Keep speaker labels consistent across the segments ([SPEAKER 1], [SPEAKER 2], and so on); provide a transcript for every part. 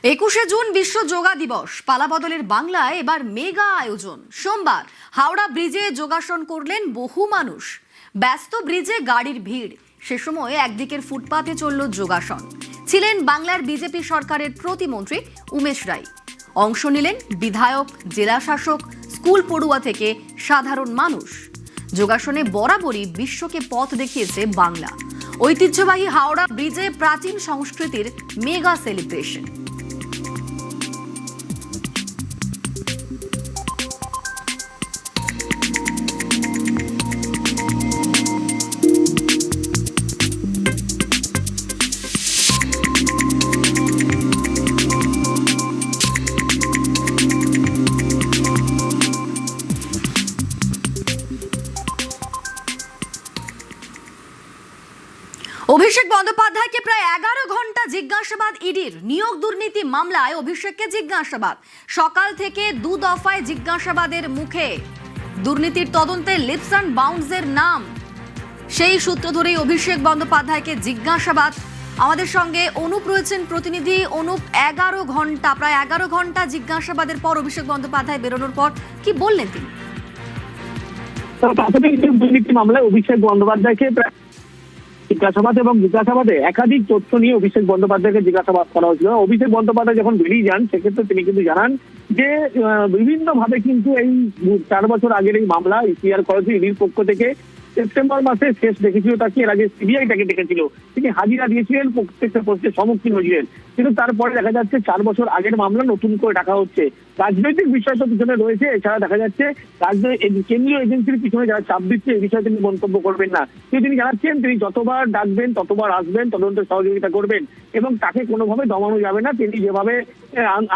[SPEAKER 1] 21শে June বিশ্ব যোগা দিবস। পালাবদলের বাংলায় এবার মেগা আয়োজন। সোমবার হাওড়া ব্রিজে যোগাসন করলেন বহু মানুষ। ব্যস্ত ব্রিজে গাড়ির ভিড়। সে সময় একদিকের ফুটপাতে চলল যোগাসন। ছিলেন বাংলার বিজেপি সরকারের প্রতিমন্ত্রী উমেশ রায়। অংশ নিলেন বিধায়ক, জেলা শাসক, স্কুল পড়ুয়া থেকে সাধারণ মানুষ। যোগাসনে বরাবরই বিশ্বকে পথ দেখিয়েছে বাংলা। ঐতিহ্যবাহী হাওড়া ব্রিজে প্রাচীন সংস্কৃতির মেগা সেলিব্রেশন। অভিষেক বন্দ্যোপাধ্যায়কে প্রায় 11 ঘন্টা জিজ্ঞাসাবাদ ইডির। নিয়োগ দুর্নীতি মামলায় অভিষেককে জিজ্ঞাসাবাদ। সকাল থেকে 2 দফায় জিজ্ঞাসাবাদের মুখে। দুর্নীতির তদন্তে লিপস অ্যান্ড বাউন্ডসের নাম, সেই সূত্র ধরেই অভিষেক বন্দ্যোপাধ্যায়কে জিজ্ঞাসাবাদ। আমাদের সঙ্গে অনুপ রয়েছেন প্রতিনিধি। অনুপ, প্রায় 11 ঘন্টা জিজ্ঞাসাবাদের পর অভিষেক বন্দ্যোপাধ্যায় বেরোনোর পর কি বললেন তিনি?
[SPEAKER 2] প্রাথমিক দুর্নীতি মামলায় অভিষেক বন্দ্যোপাধ্যায়কে জিজ্ঞাসাবাদ এবং জিজ্ঞাসাবাদে একাধিক তথ্য নিয়ে অভিষেক বন্দ্যোপাধ্যায়কে জিজ্ঞাসাবাদ করা হয়েছিল। অভিষেক বন্দ্যোপাধ্যায় যখন বেরিয়ে যান সেক্ষেত্রে তিনি কিন্তু জানান যে বিভিন্ন ভাবে কিন্তু এই 4 বছর আগের এই মামলা ইসিআর করেছে ইডির পক্ষ থেকে। সেপ্টেম্বর মাসে শেষ দেখেছিল তাকে, এর আগে সিবিআই তাকে ডেকেছিল। তিনি হাজিরা দিয়েছিলেন, প্রত্যেকটা প্রশ্নের সম্মুখীন হয়েছিলেন। কিন্তু তারপরে দেখা যাচ্ছে 4 বছর আগের মামলা নতুন করে ডাকা হচ্ছে। রাজনৈতিক বিষয় তো পিছনে রয়েছে, এছাড়া দেখা যাচ্ছে কেন্দ্রীয় এজেন্সির পিছনে যারা চাপ দিচ্ছে এই বিষয়ে তিনি মন্তব্য করবেন না। কিন্তু তিনি জানাচ্ছেন তিনি যতবার ডাকবেন ততবার আসবেন, তদন্তের সহযোগিতা করবেন এবং তাকে কোনোভাবে দমানো যাবে না। তিনি যেভাবে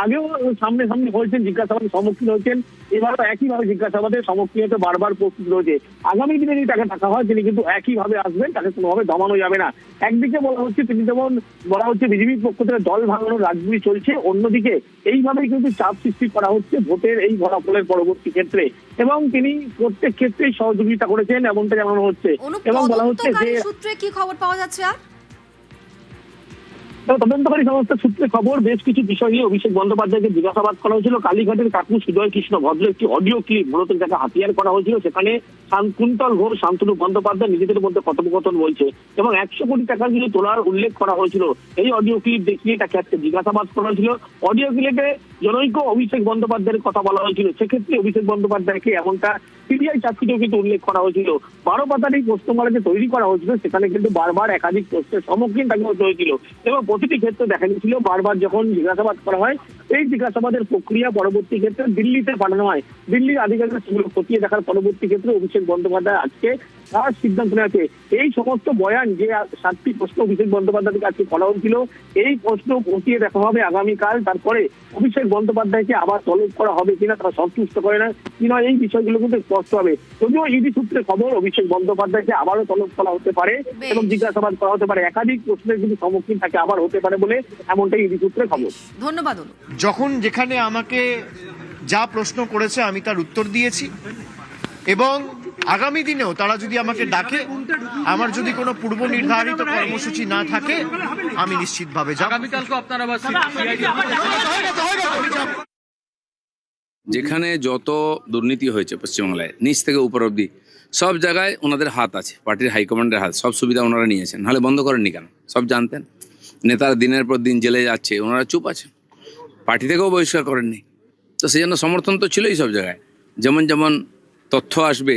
[SPEAKER 2] আগেও সামনে হয়েছেন, জিজ্ঞাসাবাদের সম্মুখীন হয়েছেন, এবারও একইভাবে জিজ্ঞাসাবাদের সম্মুখীন হতে বারবার প্রস্তুত রয়েছে। আগামী দিনে যদি তাকে ডাকা হয় তিনি কিন্তু একইভাবে আসবেন, তাকে কোনোভাবে দমানো যাবে না। একদিকে বলা হচ্ছে বিজেপির পক্ষ থেকে দল ভাঙানোর রাজনীতি চলছে, অন্যদিকে এইভাবেই কিন্তু চাপ সৃষ্টি করা হচ্ছে ভোটের এই ফলাফলের পরবর্তী ক্ষেত্রে, এবং তিনি প্রত্যেক ক্ষেত্রেই সহযোগিতা করেছেন এমনটা জানানো হচ্ছে। এবং বলা হচ্ছে যে
[SPEAKER 1] সূত্রে কি খবর পাওয়া যাচ্ছে?
[SPEAKER 2] তদন্তকারী সংস্থার সূত্রে খবর, বেশ কিছু বিষয় নিয়ে অভিষেক বন্দ্যোপাধ্যায়কে জিজ্ঞাসাবাদ করা হয়েছিল। কালীঘাটের কাকু সুজয় কৃষ্ণ ভদ্র একটি অডিও ক্লিপ মূলত যাকে হাতিয়ার করা হয়েছিল, সেখানে কুন্তল ঘোষ, শান্তনু বন্দ্যোপাধ্যায় নিজেদের মধ্যে কথোপকথন বলছে এবং 100 কোটি টাকা দিয়ে তোলার উল্লেখ করা হয়েছিল। এই অডিও ক্লিপ দেখিয়ে তাকে আজকে জিজ্ঞাসাবাদ করা হয়েছিল। অডিও ক্লিপে জনৈক অভিষেক বন্দ্যোপাধ্যায়ের কথা বলা হয়েছিল। সেক্ষেত্রে অভিষেক বন্দ্যোপাধ্যায়কে এমনটা সিবিআই চাকরিতেও কিন্তু উল্লেখ করা হয়েছিল। 12 পাতার এই প্রশ্নমালা যে তৈরি করা হয়েছিল সেখানে কিন্তু বারবার একাধিক প্রশ্নের সম্মুখীন তাকে হতে হয়েছিল এবং প্রতিটি ক্ষেত্রে দেখা গেছিল বারবার যখন জিজ্ঞাসাবাদ করা হয় এই জিজ্ঞাসাবাদের প্রক্রিয়া পরবর্তী ক্ষেত্রে দিল্লিতে পাঠানো হয়। দিল্লির আধিকারিকরা সেগুলো খতিয়ে দেখার পরবর্তী ক্ষেত্রে অভিষেক বন্দ্যোপাধ্যায় আজকে তার সিদ্ধান্ত নেওয়া। এই সমস্ত বয়ান যে 7টি প্রশ্ন অভিষেক বন্দ্যোপাধ্যায়কে আজকে করা হয়েছিল, এই প্রশ্ন খতিয়ে দেখা হবে আগামীকাল। তারপরে অভিষেক বন্দ্যোপাধ্যায়কে আবার তলব করা হবে কিনা, তারা সন্তুষ্ট করে না কিনা, এই বিষয়গুলো কিন্তু স্পষ্ট হবে। যদিও ইডি সূত্রে খবর অভিষেক বন্দ্যোপাধ্যায়কে আবারও তলব করা হতে পারে এবং জিজ্ঞাসাবাদ করা হতে পারে। একাধিক প্রশ্নের কিন্তু সম্মুখীন তাকে আবার হতে পারে বলে এমনটাই ইডি সূত্রে খবর।
[SPEAKER 1] ধন্যবাদ।
[SPEAKER 3] যখন যেখানে আমাকে যা প্রশ্ন করেছে আমি তার উত্তর দিয়েছি এবং আগামী দিনেও তারা যদি আমাকে ডাকে, আমার যদি কোনো পূর্ব নির্ধারিত কর্মসূচি না থাকে আমি নিশ্চিতভাবে যাব।
[SPEAKER 4] যেখানে যত দুর্নীতি হয়েছে পশ্চিমবাংলায় নিচ থেকে উপর অব্দি সব জায়গায় ওনাদের হাত আছে, পার্টির হাইকমান্ডের হাত, সব সুবিধা ওনারা নিয়েছেন। নাহলে বন্ধ করেননি কেন? সব জানতেন। নেতারা দিনের পর দিন জেলে যাচ্ছে, ওনারা চুপ আছেন, পার্টি থেকেও বহিষ্কার করেননি। তো সেই জন্য সমর্থন তো ছিলই সব জায়গায়। যেমন যেমন তথ্য আসবে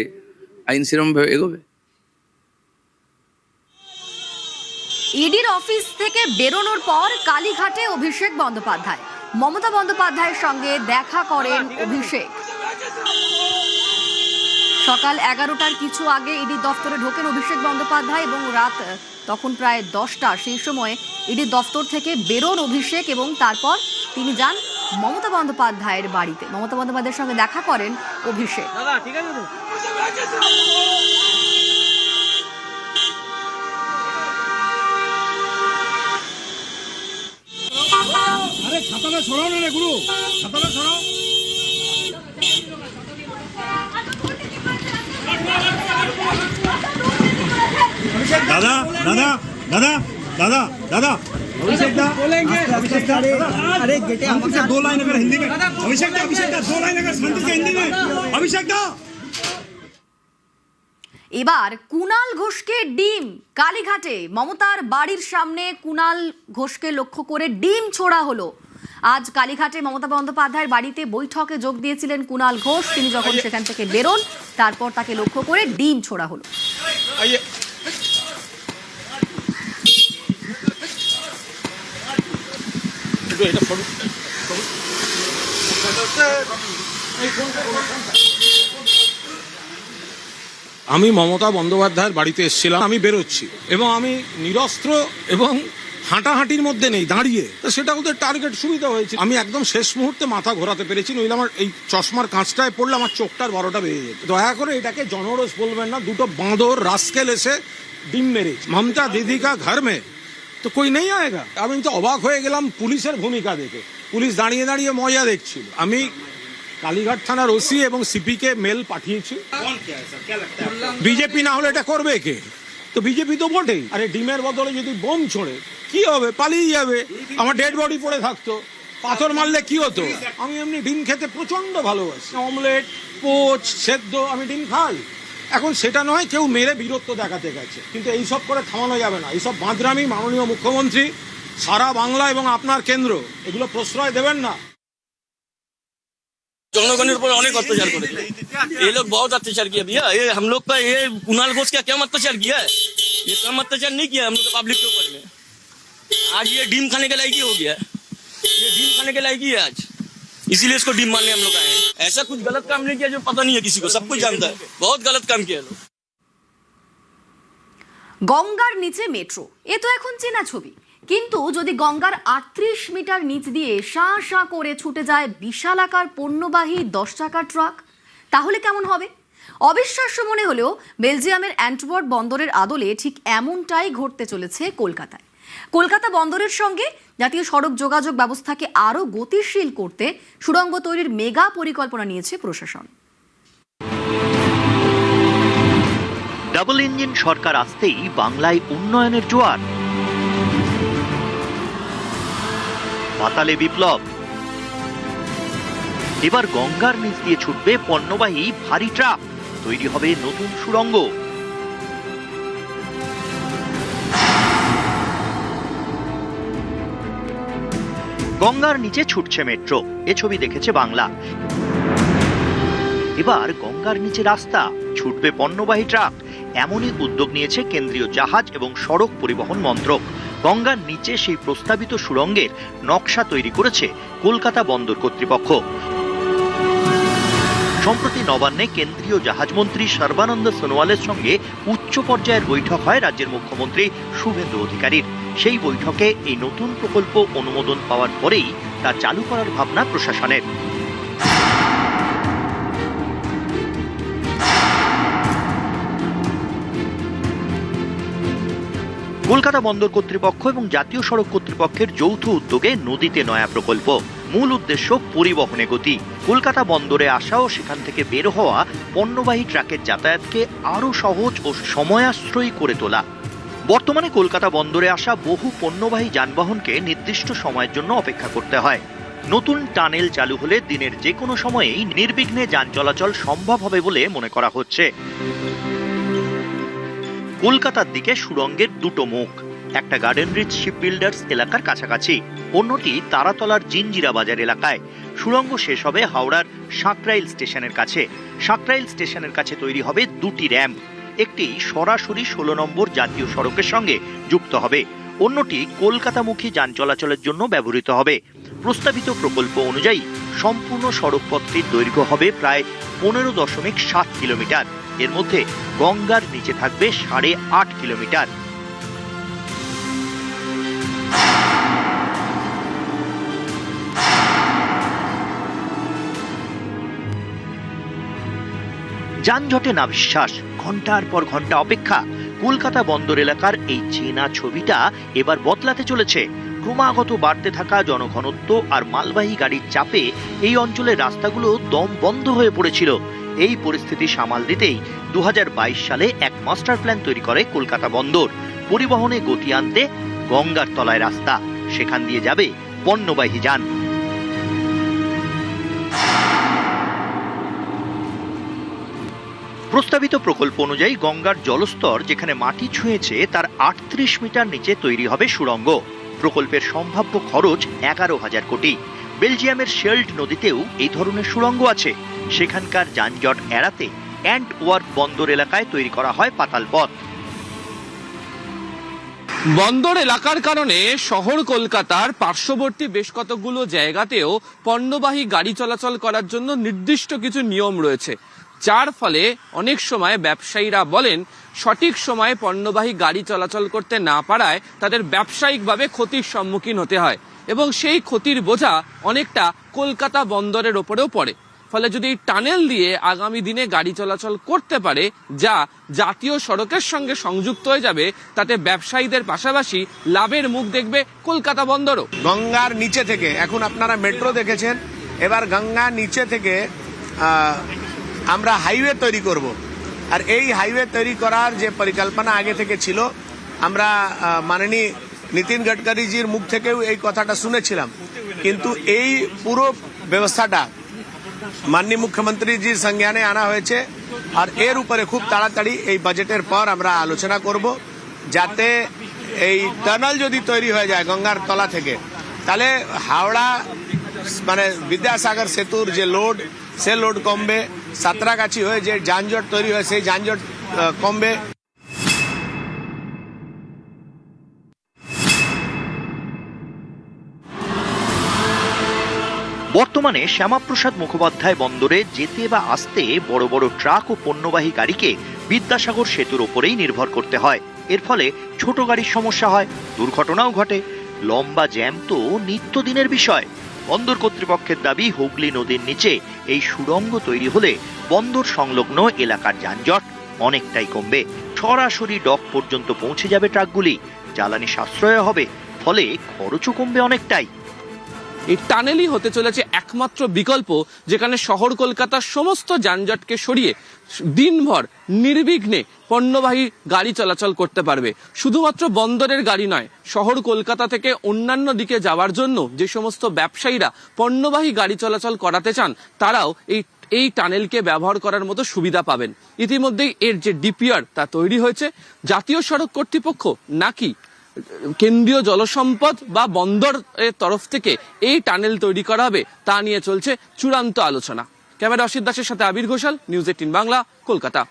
[SPEAKER 4] আইন সেরকমভাবে এগোবে।
[SPEAKER 1] ইডির অফিস থেকে বেরোনোর পর কালীঘাটে অভিষেক বন্দ্যোপাধ্যায়, মমতা বন্দ্যোপাধ্যায়ের সঙ্গে দেখা করেন অভিষেক। সকাল 11টার কিছু আগে ইডি দফতরে ঢোকেন অভিষেক বন্দ্যোপাধ্যায় এবং রাত তখন প্রায় 10টা। সেই সময় ইডি দফতর থেকে বেরোন অভিষেক এবং তারপর তিনি যান মমতা বন্দ্যোপাধ্যায়ের বাড়িতে। মমতা বন্দ্যোপাধ্যায়ের সঙ্গে দেখা করেন অভিষেক।
[SPEAKER 5] ছাতাটা ছড়াও না রে গুরু, ছাতাটা ছড়াও। দাদা দাদা দাদা দাদা দাদা अभिषेक दा बोलेंगे अभिषेक दा अरे गेटे हमसे 2 लाइन अगर हिंदी में अभिषेक दा 2 लाइन अगर शांति से हिंदी में अभिषेक दा।
[SPEAKER 1] এবার কুণাল ঘোষকে ডিম, কালীঘাটে মমতার বাড়ির সামনে কুণাল ঘোষকে লক্ষ্য করে ডিম ছোড়া হলো। আজ কালীঘাটে মমতা বন্দ্যোপাধ্যায়ের বাড়িতে বৈঠকে যোগ দিয়েছিলেন কুণাল ঘোষ। তিনি যখন সেখান থেকে বেরোন তারপর তাকে লক্ষ্য করে ডিম ছোড়া হলো।
[SPEAKER 6] আমি মমতা বন্দ্যোপাধ্যায়ের বাড়িতে এসেছিলাম, আমি বেরোচ্ছি এবং আমি নিরস্ত্র এবং হাঁটাহাঁটির মধ্যে নেই, দাঁড়িয়ে। তো সেটা ওদের টার্গেট সুবিধা হয়েছে। আমি একদম শেষ মুহূর্তে মাথা ঘোরাতে পেরেছি, নইলে আমার এই চশমার কাঁচটায় পড়লে আমার চোখটার 12টা বেজে যেত। দয়া করে এটাকে জনরস বলবেন না। দুটো বাঁদর রাস্কেল এসে ডিম মেরেছে। মমতা দিদি কা ঘর মে তো কই নেই আয়েগা। আমি তো অবাক হয়ে গেলাম পুলিশের ভূমিকা দেখে। পুলিশ দাঁড়িয়ে দাঁড়িয়ে মজা দেখছিল। আমি কালীঘাট থানার ওসি এবং সিপি কে মেল পাঠিয়েছি। বিজেপি না হলে এটা করবে কে? তো বিজেপি তো বটেই। আরে ডিমের বদলে যদি বোম ছোড়ে কি হবে? পালিয়ে যাবে। আমার ডেড বডি পড়ে থাকতো। পাথর মারলে কি হতো? আমি এমনি ডিম খেতে প্রচন্ড ভালোবাসি। অমলেট, পোচ, সেদ্ধ আমি ডিম খাই। এখন সেটা নয় কেউ মেরে বীরত্ব দেখাতে গেছে, কিন্তু এইসব করে থামানো যাবে না। এইসব বাঁদরামি মাননীয় মুখ্যমন্ত্রী সারা বাংলা এবং আপনার কেন্দ্র এগুলো প্রশ্রয় দেবেন না।
[SPEAKER 7] जनगणना पर अनेक अत्याचार करे। ये लोग बहुत अत्याचार किया भैया। ये हम लोग का ये कुणाल घोष क्या क्या अत्याचार किया है? ये कम अत्याचार नहीं किया हम लोग पब्लिक के ऊपर में। आज ये डीम खाने के लायक ही हो गया। ये डीम खाने के लायक ही है आज, इसीलिए इसको डीम मारने हम लोग आए हैं। ऐसा कुछ गलत काम नहीं किया जो पता नहीं है किसी को, सब कुछ जानता है। बहुत गलत काम किया लोग।
[SPEAKER 1] গঙ্গার নিচে মেট্রো, এ তো এখন চেনা ছবি। কিন্তু যদি গঙ্গার 38 মিটার নিচ দিয়ে শাঁ শাঁ করে ছুটে যায় বিশালাকার পণ্যবাহী 10 চাকার ট্রাক, তাহলে কেমন হবে? অবিশ্বাস্য মনে হলেও বেলজিয়ামের অ্যান্টওয়ার্প বন্দরের আদলে ঠিক এমনটাই ঘটতে চলেছে কলকাতায়। কলকাতা বন্দরের সঙ্গে জাতীয় সড়ক যোগাযোগ ব্যবস্থাকে আরও গতিশীল করতে সুড়ঙ্গ তৈরির মেগা পরিকল্পনা নিয়েছে প্রশাসন।
[SPEAKER 8] ডাবল ইঞ্জিন সরকার আসতেই বাংলায় উন্নয়নের জোয়ার, পাতালে বিপ্লব। এবার গঙ্গার নিচ দিয়ে ছুটবে পণ্যবাহী ভারী ট্রাক, তৈরি হবে নতুন সুড়ঙ্গ। গঙ্গার নিচে ছুটছে মেট্রো, এ ছবি দেখেছে বাংলা। এবার গঙ্গার নিচে রাস্তা, ছুটবে পণ্যবাহী ট্রাক। এমনই উদ্যোগ নিয়েছে কেন্দ্রীয় জাহাজ এবং সড়ক পরিবহন মন্ত্রক। গঙ্গার নিচে সেই প্রস্তাবিত সুড়ঙ্গের নকশা তৈরি করেছে কলকাতা বন্দর কর্তৃপক্ষ। সম্প্রতি নবান্নে কেন্দ্রীয় জাহাজমন্ত্রী সর্বানন্দ সোনোয়ালের সঙ্গে উচ্চ পর্যায়ের বৈঠক হয় রাজ্যের মুখ্যমন্ত্রী শুভেন্দু অধিকারীর। সেই বৈঠকে এই নতুন প্রকল্প অনুমোদন পাওয়ার পরেই তা চালু করার ভাবনা প্রশাসনের। কলকাতা বন্দর কর্তৃপক্ষ এবং জাতীয় সড়ক কর্তৃপক্ষের যৌথ উদ্যোগে নদীতে নয়া প্রকল্প। মূল উদ্দেশ্য পরিবহনে গতি। কলকাতা বন্দরে আসা ও সেখান থেকে বের হওয়া পণ্যবাহী ট্রাকের যাতায়াতকে আরও সহজ ও সময়াশ্রয়ী করে তোলা। বর্তমানে কলকাতা বন্দরে আসা বহু পণ্যবাহী যানবাহনকে নির্দিষ্ট সময়ের জন্য অপেক্ষা করতে হয়। নতুন টানেল চালু হলে দিনের যে কোনো সময়েই নির্বিঘ্নে যান চলাচল সম্ভব হবে বলে মনে করা হচ্ছে। কলকাতার দিকে সুড়ঙ্গের দুটো মুখ, একটা গার্ডেন রিচ শিপ বিল্ডার্স এলাকার কাছাকাছি, অন্যটি তারাতলার জিঞ্জিরা বাজার এলাকায়। সুড়ঙ্গ শেষ হবে হাওড়ার সাঁকরাইল স্টেশনের কাছে। সাঁকরাইল স্টেশনের কাছে তৈরি হবে দুটি র্যাম্প, একটি সরাসরি 16 নম্বর জাতীয় সড়কের সঙ্গে যুক্ত হবে, অন্যটি কলকাতামুখী যান চলাচলের জন্য ব্যবহৃত হবে। প্রস্তাবিত প্রকল্প অনুযায়ী সম্পূর্ণ সড়কপথটির দৈর্ঘ্য হবে প্রায় 15.7 কিলোমিটার। এর মধ্যে গঙ্গার নিচে থাকবে 8.5 কিলোমিটার। যানজটে নাভিশ্বাস, ঘন্টার পর ঘন্টা অপেক্ষা। কলকাতা বন্দর এলাকার এই চেনা ছবিটা এবার বদলাতে চলেছে। ক্রমাগত বাড়তে থাকা জনঘনত্ব আর মালবাহী গাড়ির চাপে এই অঞ্চলের রাস্তাগুলো দম বন্ধ হয়ে পড়েছিল। এই পরিস্থিতি সামাল দিতেই 2022 সালে এক মাস্টার প্ল্যান তৈরি করে কলকাতা বন্দর। পরিবহনে গতি আনতে গঙ্গার তলায় রাস্তা, সেখান দিয়ে যাবে পণ্যবাহী যান। প্রস্তাবিত প্রকল্প অনুযায়ী গঙ্গার জলস্তর যেখানে মাটি ছুঁয়েছে তার 38 মিটার নিচে তৈরি হবে সুড়ঙ্গ। প্রকল্পের সম্ভাব্য খরচ 11,000 কোটি। বেলজিয়ামের শেল্ড নদীতেও এই ধরনের সুড়ঙ্গ আছে। সেখানকার যানজট এড়াতে অ্যান্টওয়ার্প বন্দর এলাকায় তৈরি করা হয় পাতাল পথ।
[SPEAKER 9] বন্দর এলাকার কারণে শহর কলকাতার পার্শ্ববর্তী বেশ কতগুলো জায়গাতেও পণ্যবাহী গাড়ি চলাচল করার জন্য নির্দিষ্ট কিছু নিয়ম রয়েছে, যার ফলে অনেক সময় ব্যবসায়ীরা বলেন সঠিক সময়ে পণ্যবাহী গাড়ি চলাচল করতে না পারায় তাদের ব্যবসায়িকভাবে ক্ষতির সম্মুখীন হতে হয় এবং সেই ক্ষতির বোঝা অনেকটা কলকাতা বন্দরের ওপরেও পড়ে। ফলে যদি এই টানেল দিয়ে আগামী দিনে গাড়ি চলাচল করতে পারে, যা জাতীয় সড়কের সঙ্গে সংযুক্ত হয়ে যাবে, তাতে ব্যবসায়ীদের পাশাপাশি লাভের মুখ দেখবে কলকাতা বন্দরও।
[SPEAKER 3] গঙ্গার নিচে থেকে, এখন আপনারা মেট্রো দেখেছেন, এবার গঙ্গার নিচে থেকে আমরা হাইওয়ে তৈরি করব। আর এই হাইওয়ে তৈরি করার যে পরিকল্পনা আগে থেকে ছিল, আমরা মাননীয় নীতিন গডকরিজির মুখ থেকেও এই কথাটা শুনেছিলাম, কিন্তু এই পুরো ব্যবস্থাটা মাননীয় মুখ্যমন্ত্রীজির সংজ্ঞানে আনা হয়েছে। আর এর উপরে খুব তাড়াতাড়ি এই বাজেটের পর আমরা আলোচনা করব, যাতে এই টানেল যদি তৈরি হয়ে যায় গঙ্গার তলা থেকে, তাহলে হাওড়া মানে বিদ্যাসাগর সেতুর যে লোড, সে লোড কমবে। সাঁতরাগাছি হয়ে যে যানজট তৈরি হয় সেই যানজট কমবে।
[SPEAKER 8] বর্তমানে শ্যামাপ্রসাদ মুখোপাধ্যায় বন্দরে যেতে বা আসতে বড় বড় ট্রাক ও পণ্যবাহী গাড়িকে বিদ্যাসাগর সেতুর ওপরেই নির্ভর করতে হয়। এর ফলে ছোট গাড়ির সমস্যা হয়, দুর্ঘটনাও ঘটে। লম্বা জ্যাম তো নিত্যদিনের বিষয়। বন্দর কর্তৃপক্ষের দাবি, হুগলি নদীর নিচে এই সুড়ঙ্গ তৈরি হলে বন্দর সংলগ্ন এলাকার যানজট অনেকটাই কমবে। সরাসরি ডক পর্যন্ত পৌঁছে যাবে ট্রাকগুলি, জ্বালানি সাশ্রয় হবে, ফলে খরচও কমবে অনেকটাই।
[SPEAKER 9] এই টানেলই হতে চলেছে একমাত্র বিকল্প, যেখানে শহর কলকাতার সমস্ত যানজটকে সরিয়ে দিনভর নির্বিঘ্নে পণ্যবাহী গাড়ি চলাচল করতে পারবে। শুধুমাত্র বন্দরের গাড়ি নয়, শহর কলকাতা থেকে অন্যান্য দিকে যাওয়ার জন্য যে সমস্ত ব্যবসায়ীরা পণ্যবাহী গাড়ি চলাচল করাতে চান, তারাও এই টানেলকে ব্যবহার করার মতো সুবিধা পাবেন। ইতিমধ্যেই এর যে ডিপিআর তা তৈরি হয়েছে। জাতীয় সড়ক কর্তৃপক্ষ নাকি কেন্দ্রীয় জলসম্পদ বা বন্দরের তরফ থেকে এই টানেল তৈরি করা হবে, তা নিয়ে চলছে চূড়ান্ত আলোচনা। ক্যামেরা অসিত দাসের সাথে আবির ঘোষাল, নিউজ 18 বাংলা, কলকাতা।